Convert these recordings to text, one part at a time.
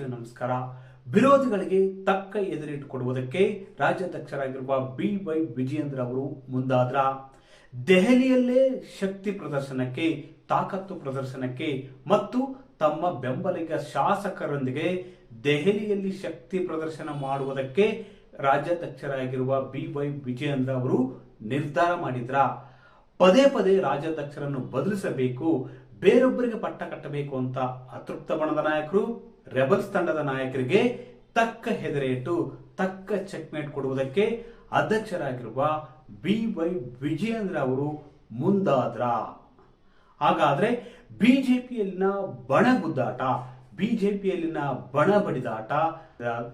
ವೀಕ್ಷಕರೇ ನಮಸ್ಕಾರ. ವಿರೋಧಿಗಳಿಗೆ ತಕ್ಕ ಎದುರೇಟು ಕೊಡುವುದಕ್ಕೆ ರಾಜ್ಯಾಧ್ಯಕ್ಷರಾಗಿರುವ BY ವಿಜಯೇಂದ್ರ ಅವರು ಮುಂದಾದ್ರ. ದೆಹಲಿಯಲ್ಲೇ ಶಕ್ತಿ ಪ್ರದರ್ಶನಕ್ಕೆ, ತಾಕತ್ತು ಪ್ರದರ್ಶನಕ್ಕೆ ಮತ್ತು ತಮ್ಮ ಬೆಂಬಲಿಗ ಶಾಸಕರೊಂದಿಗೆ ದೆಹಲಿಯಲ್ಲಿ ಶಕ್ತಿ ಪ್ರದರ್ಶನ ಮಾಡುವುದಕ್ಕೆ ರಾಜ್ಯಾಧ್ಯಕ್ಷರಾಗಿರುವ BY ವಿಜಯೇಂದ್ರ ಅವರು ನಿರ್ಧಾರ ಮಾಡಿದ್ರ. ಪದೇ ಪದೇ ರಾಜ್ಯಾಧ್ಯಕ್ಷರನ್ನು ಬದಲಿಸಬೇಕು, ಬೇರೊಬ್ಬರಿಗೆ ಪಟ್ಟ ಕಟ್ಟಬೇಕು ಅಂತ ಅತೃಪ್ತ ಬಣದ ನಾಯಕರು, ರೆಬಲ್ಸ್ ತಂಡದ ನಾಯಕರಿಗೆ ತಕ್ಕ ಹೆದರೇಟು, ತಕ್ಕ ಚೆಕ್ಮೇಟ್ ಕೊಡುವುದಕ್ಕೆ ಅಧ್ಯಕ್ಷರಾಗಿರುವ BY ವಿಜಯೇಂದ್ರ ಅವರು ಮುಂದಾದ್ರ. ಹಾಗಾದ್ರೆ ಬಿಜೆಪಿಯಲ್ಲಿನ ಬಣಗುದ್ದಾಟ, ಬಿಜೆಪಿಯಲ್ಲಿನ ಬಣ ಬಡಿದಾಟ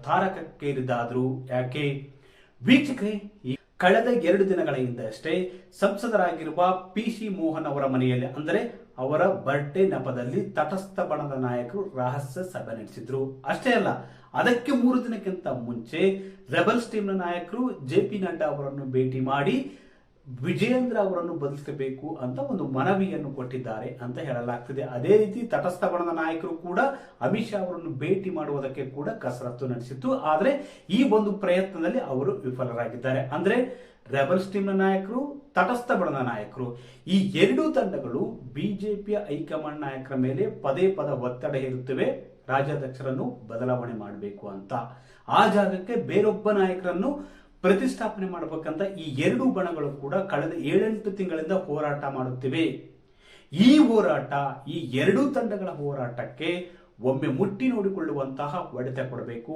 ತಾರಕಕ್ಕೇರಿದಾದ್ರು ಯಾಕೆ? ವೀಕ್ಷಕರೇ, ಕಳೆದ 2 ದಿನಗಳ ಹಿಂದಷ್ಟೇ ಸಂಸದರಾಗಿರುವ PC ಮೋಹನ್ ಅವರ ಮನೆಯಲ್ಲಿ, ಅಂದರೆ ಅವರ ಬರ್ಡೇ ನೆಪದಲ್ಲಿ ತಟಸ್ಥ ಬಣದ ನಾಯಕರು ರಹಸ್ಯ ಸಭೆ ನಡೆಸಿದ್ರು. ಅಷ್ಟೇ ಅಲ್ಲ, ಅದಕ್ಕೆ 3 ದಿನಕ್ಕಿಂತ ಮುಂಚೆ ರೆಬಲ್ಸ್ ಟೀಮ್ನ ನಾಯಕರು JP ನಡ್ಡಾ ಅವರನ್ನು ಭೇಟಿ ಮಾಡಿ ವಿಜಯೇಂದ್ರ ಅವರನ್ನು ಬದಲಿಸಬೇಕು ಅಂತ ಒಂದು ಮನವಿಯನ್ನು ಕೊಟ್ಟಿದ್ದಾರೆ ಅಂತ ಹೇಳಲಾಗ್ತಿದೆ. ಅದೇ ರೀತಿ ತಟಸ್ಥ ಬಣದ ನಾಯಕರು ಕೂಡ ಅಮಿತ್ ಶಾ ಅವರನ್ನು ಭೇಟಿ ಮಾಡುವುದಕ್ಕೆ ಕೂಡ ಕಸರತ್ತು ನಡೆಸಿತ್ತು. ಆದರೆ ಈ ಒಂದು ಪ್ರಯತ್ನದಲ್ಲಿ ಅವರು ವಿಫಲರಾಗಿದ್ದಾರೆ. ಅಂದ್ರೆ ರೆಬಲ್ಸ್ ಟೀಮ್ನ ನಾಯಕರು, ತಟಸ್ಥ ಬಣದ ನಾಯಕರು, ಈ 2 ತಂಡಗಳು ಬಿಜೆಪಿಯ ಹೈಕಮಾಂಡ್ ನಾಯಕರ ಮೇಲೆ ಪದೇ ಒತ್ತಡ ಹೇರುತ್ತವೆ, ರಾಜ್ಯಾಧ್ಯಕ್ಷರನ್ನು ಬದಲಾವಣೆ ಮಾಡಬೇಕು ಅಂತ. ಆ ಜಾಗಕ್ಕೆ ಬೇರೊಬ್ಬ ನಾಯಕರನ್ನು ಪ್ರತಿಷ್ಠಾಪನೆ ಮಾಡಬೇಕಂತ ಈ 2 ಬಣಗಳು ಕೂಡ ಕಳೆದ 7-8 ತಿಂಗಳಿಂದ ಹೋರಾಟ ಮಾಡುತ್ತಿವೆ. ಈ ಹೋರಾಟ, ಈ 2 ತಂಡಗಳ ಹೋರಾಟಕ್ಕೆ ಒಮ್ಮೆ ಮುಟ್ಟಿ ನೋಡಿಕೊಳ್ಳುವಂತಹ ಹೊಡೆತ ಕೊಡಬೇಕು,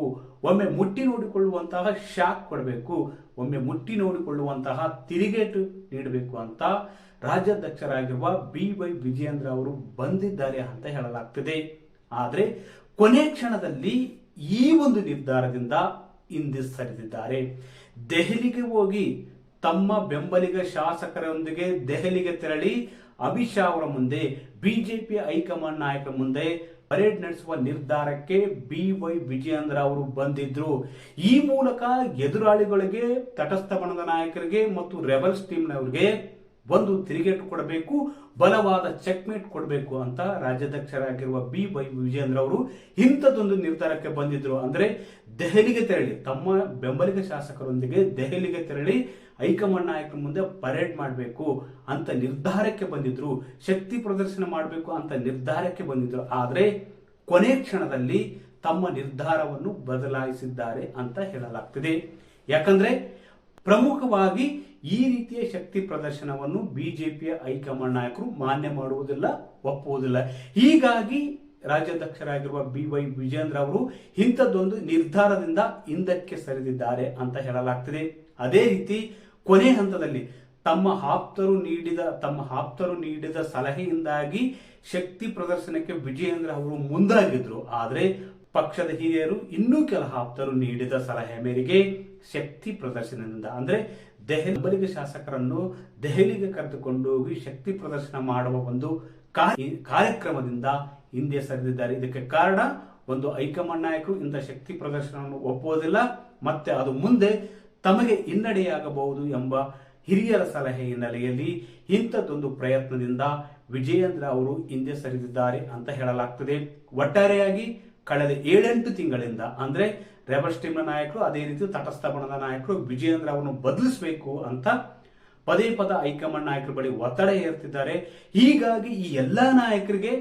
ಒಮ್ಮೆ ಮುಟ್ಟಿ ನೋಡಿಕೊಳ್ಳುವಂತಹ ಶಾಕ್ ಕೊಡಬೇಕು, ಒಮ್ಮೆ ಮುಟ್ಟಿ ನೋಡಿಕೊಳ್ಳುವಂತಹ ತಿರುಗೇಟು ನೀಡಬೇಕು ಅಂತ ರಾಜ್ಯಾಧ್ಯಕ್ಷರಾಗಿರುವ BY ವಿಜಯೇಂದ್ರ ಅವರು ಬಂದಿದ್ದಾರೆ ಅಂತ ಹೇಳಲಾಗ್ತಿದೆ. ಆದರೆ ಕೊನೆ ಕ್ಷಣದಲ್ಲಿ ಈ ಒಂದು ನಿರ್ಧಾರದಿಂದ ಹಿಂದೆ ಸರಿದಿದ್ದಾರೆ. ದೆಹಲಿಗೆ ಹೋಗಿ ತಮ್ಮ ಬೆಂಬಲಿಗ ಶಾಸಕರೊಂದಿಗೆ ದೆಹಲಿಗೆ ತೆರಳಿ ಅಮಿತ್ ಶಾ ಅವರ ಮುಂದೆ, ಬಿಜೆಪಿ ಹೈಕಮಾಂಡ್ ನಾಯಕರ ಮುಂದೆ ಪರೇಡ್ ನಡೆಸುವ ನಿರ್ಧಾರಕ್ಕೆ BY ವಿಜಯೇಂದ್ರ ಅವರು ಬಂದಿದ್ರು. ಈ ಮೂಲಕ ಎದುರಾಳಿಗಳಿಗೆ, ತಟಸ್ಥ ಬಣದ ನಾಯಕರಿಗೆ ಮತ್ತು ರೆಬಲ್ಸ್ ಟೀಮ್ನವರಿಗೆ ಒಂದು ತಿರುಗೇಟು ಕೊಡಬೇಕು, ಬಲವಾದ ಚೆಕ್ಮೇಟ್ ಕೊಡಬೇಕು ಅಂತ ರಾಜ್ಯಾಧ್ಯಕ್ಷರಾಗಿರುವ BY ವಿಜಯೇಂದ್ರ ಅವರು ಇಂಥದ್ದೊಂದು ನಿರ್ಧಾರಕ್ಕೆ ಬಂದಿದ್ರು. ಅಂದ್ರೆ ದೆಹಲಿಗೆ ತೆರಳಿ ತಮ್ಮ ಬೆಂಬಲಿಗ ಶಾಸಕರೊಂದಿಗೆ ದೆಹಲಿಗೆ ತೆರಳಿ ಹೈಕಮಾಂಡ್ ನಾಯಕರ ಮುಂದೆ ಪರೇಡ್ ಮಾಡಬೇಕು ಅಂತ ನಿರ್ಧಾರಕ್ಕೆ ಬಂದಿದ್ರು, ಶಕ್ತಿ ಪ್ರದರ್ಶನ ಮಾಡಬೇಕು ಅಂತ ನಿರ್ಧಾರಕ್ಕೆ ಬಂದಿದ್ರು. ಆದ್ರೆ ಕೊನೆ ಕ್ಷಣದಲ್ಲಿ ತಮ್ಮ ನಿರ್ಧಾರವನ್ನು ಬದಲಾಯಿಸಿದ್ದಾರೆ ಅಂತ ಹೇಳಲಾಗ್ತಿದೆ. ಯಾಕಂದ್ರೆ ಪ್ರಮುಖವಾಗಿ ಈ ರೀತಿಯ ಶಕ್ತಿ ಪ್ರದರ್ಶನವನ್ನು ಬಿಜೆಪಿಯ ಹೈಕಮಾಂಡ್ ನಾಯಕರು ಮಾನ್ಯ ಮಾಡುವುದಿಲ್ಲ, ಒಪ್ಪುವುದಿಲ್ಲ. ಹೀಗಾಗಿ ರಾಜ್ಯಾಧ್ಯಕ್ಷರಾಗಿರುವ BY ವಿಜಯೇಂದ್ರ ಅವರು ಇಂಥದ್ದೊಂದು ನಿರ್ಧಾರದಿಂದ ಹಿಂದಕ್ಕೆ ಸರಿದಿದ್ದಾರೆ ಅಂತ ಹೇಳಲಾಗ್ತಿದೆ. ಅದೇ ರೀತಿ ಕೊನೆ ಹಂತದಲ್ಲಿ ತಮ್ಮ ಆಪ್ತರು ನೀಡಿದ ಸಲಹೆಯಿಂದಾಗಿ ಶಕ್ತಿ ಪ್ರದರ್ಶನಕ್ಕೆ ವಿಜಯೇಂದ್ರ ಅವರು ಮುಂದಾಗಿದ್ರು. ಆದರೆ ಪಕ್ಷದ ಹಿರಿಯರು, ಇನ್ನೂ ಕೆಲ ಆಪ್ತರು ನೀಡಿದ ಸಲಹೆ ಮೇರೆಗೆ ಶಕ್ತಿ ಪ್ರದರ್ಶನದಿಂದ, ಅಂದ್ರೆ ಬೆಂಬಲಿಗ ಶಾಸಕರನ್ನು ದೆಹಲಿಗೆ ಕರೆದುಕೊಂಡು ಹೋಗಿ ಶಕ್ತಿ ಪ್ರದರ್ಶನ ಮಾಡುವ ಒಂದು ಕಾರ್ಯಕ್ರಮದಿಂದ ಹಿಂದೆ ಸರಿದಿದ್ದಾರೆ. ಇದಕ್ಕೆ ಕಾರಣ, ಒಂದು ಹೈಕಮಾಂಡ್ ನಾಯಕರು ಇಂಥ ಶಕ್ತಿ ಪ್ರದರ್ಶನವನ್ನು ಒಪ್ಪುವುದಿಲ್ಲ, ಮತ್ತೆ ಅದು ಮುಂದೆ ತಮಗೆ ಹಿನ್ನಡೆಯಾಗಬಹುದು ಎಂಬ ಹಿರಿಯರ ಸಲಹೆ ಹಿನ್ನೆಲೆಯಲ್ಲಿ ಇಂಥದ್ದೊಂದು ಪ್ರಯತ್ನದಿಂದ ವಿಜಯೇಂದ್ರ ಅವರು ಹಿಂದೆ ಸರಿದಿದ್ದಾರೆ ಅಂತ ಹೇಳಲಾಗ್ತದೆ. ಒಟ್ಟಾರೆಯಾಗಿ ಕಳೆದ 7-8 ತಿಂಗಳಿಂದ, ಅಂದ್ರೆ ರೆಬಲ್ಸ್ ಟೀಮ್ನ ನಾಯಕರು, ಅದೇ ರೀತಿ ತಟಸ್ಥ ಬಣದ ನಾಯಕರು ವಿಜಯೇಂದ್ರ ಅವರನ್ನು ಬದಲಿಸಬೇಕು ಅಂತ ಪದೇ ಹೈಕಮಾಂಡ್ ನಾಯಕರ ಬಳಿ ಒತ್ತಡ ಹೇರ್ತಿದ್ದಾರೆ. ಹೀಗಾಗಿ ಈ ಎಲ್ಲಾ ನಾಯಕರಿಗೆ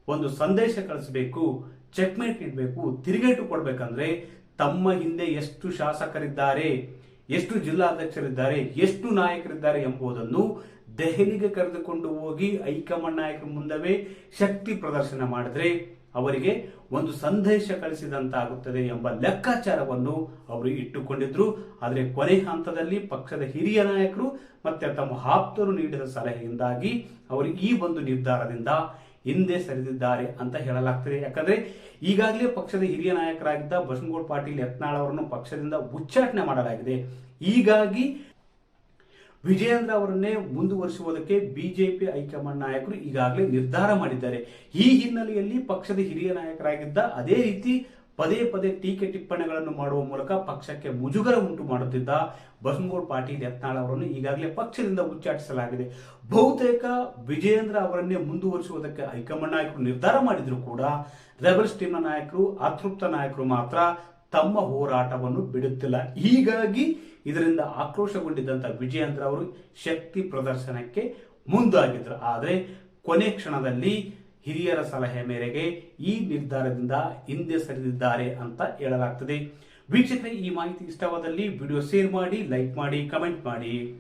ಒಂದು ಸಂದೇಶ ಕಳಿಸಬೇಕು, ಚೆಕ್ಮೇಟ್ ನೀಡಬೇಕು, ತಿರುಗೇಟು ಕೊಡ್ಬೇಕಂದ್ರೆ ತಮ್ಮ ಹಿಂದೆ ಎಷ್ಟು ಶಾಸಕರಿದ್ದಾರೆ, ಎಷ್ಟು ಜಿಲ್ಲಾಧ್ಯಕ್ಷರಿದ್ದಾರೆ, ಎಷ್ಟು ನಾಯಕರಿದ್ದಾರೆ ಎಂಬುದನ್ನು ದೆಹಲಿಗೆ ಕರೆದುಕೊಂಡು ಹೋಗಿ ಹೈಕಮಾಂಡ್ ನಾಯಕರ ಮುಂದವೇ ಶಕ್ತಿ ಪ್ರದರ್ಶನ ಮಾಡಿದ್ರೆ ಅವರಿಗೆ ಒಂದು ಸಂದೇಶ ಕಳಿಸಿದಂತಾಗುತ್ತದೆ ಎಂಬ ಲೆಕ್ಕಾಚಾರವನ್ನು ಅವರು ಇಟ್ಟುಕೊಂಡಿದ್ರು. ಆದರೆ ಕೊನೆ ಹಂತದಲ್ಲಿ ಪಕ್ಷದ ಹಿರಿಯ ನಾಯಕರು ಮತ್ತೆ ತಮ್ಮ ಆಪ್ತರು ನೀಡಿದ ಸಲಹೆಯಿಂದಾಗಿ ಅವರು ಈ ಒಂದು ನಿರ್ಧಾರದಿಂದ ಹಿಂದೆ ಸರಿದಿದ್ದಾರೆ ಅಂತ ಹೇಳಲಾಗ್ತದೆ. ಯಾಕಂದ್ರೆ ಈಗಾಗಲೇ ಪಕ್ಷದ ಹಿರಿಯ ನಾಯಕರಾಗಿದ್ದ ಬಸನಗೌಡ ಪಾಟೀಲ್ ಯತ್ನಾಳ್ ಅವರನ್ನು ಪಕ್ಷದಿಂದ ಉಚ್ಚಾಟನೆ ಮಾಡಲಾಗಿದೆ. ಹೀಗಾಗಿ ವಿಜಯೇಂದ್ರ ಅವರನ್ನೇ ಮುಂದುವರಿಸುವುದಕ್ಕೆ ಬಿಜೆಪಿ ಹೈಕಮಾಂಡ್ ನಾಯಕರು ಈಗಾಗಲೇ ನಿರ್ಧಾರ ಮಾಡಿದ್ದಾರೆ. ಈ ಹಿನ್ನೆಲೆಯಲ್ಲಿ ಪಕ್ಷದ ಹಿರಿಯ ನಾಯಕರಾಗಿದ್ದ, ಅದೇ ರೀತಿ ಪದೇ ಪದೇ ಟೀಕೆ ಟಿಪ್ಪಣಿಗಳನ್ನು ಮಾಡುವ ಮೂಲಕ ಪಕ್ಷಕ್ಕೆ ಮುಜುಗರ ಉಂಟು ಮಾಡುತ್ತಿದ್ದ ಬಸನಗೌಡ ಪಾಟೀಲ್ ಯತ್ನಾಳ್ ಅವರನ್ನು ಈಗಾಗಲೇ ಪಕ್ಷದಿಂದ ಉಚ್ಚಾಟಿಸಲಾಗಿದೆ. ಬಹುತೇಕ ವಿಜಯೇಂದ್ರ ಅವರನ್ನೇ ಮುಂದುವರಿಸುವುದಕ್ಕೆ ಹೈಕಮಾಂಡ್ ನಾಯಕರು ನಿರ್ಧಾರ ಮಾಡಿದ್ರು ಕೂಡ ರೆಬಲ್ಸ್ ಟೀಮ್ನ ನಾಯಕರು, ಅತೃಪ್ತ ನಾಯಕರು ಮಾತ್ರ ತಮ್ಮ ಹೋರಾಟವನ್ನು ಬಿಡುತ್ತಿಲ್ಲ. ಹೀಗಾಗಿ ಇದರಿಂದ ಆಕ್ರೋಶಗೊಂಡಿದ್ದಂಥ ವಿಜಯೇಂದ್ರ ಅವರು ಶಕ್ತಿ ಪ್ರದರ್ಶನಕ್ಕೆ ಮುಂದಾಗಿದ್ರು. ಆದರೆ ಕೊನೆ ಕ್ಷಣದಲ್ಲಿ ಹಿರಿಯರ ಸಲಹೆ ಮೇರೆಗೆ ಈ ನಿರ್ಧಾರದಿಂದ ಹಿಂದೆ ಸರಿದಿದ್ದಾರೆ ಅಂತ ಹೇಳಲಾಗ್ತದೆ. ವೀಕ್ಷಕರೇ, ಈ ಮಾಹಿತಿ ಇಷ್ಟವಾದಲ್ಲಿ ವಿಡಿಯೋ ಶೇರ್ ಮಾಡಿ, ಲೈಕ್ ಮಾಡಿ, ಕಮೆಂಟ್ ಮಾಡಿ.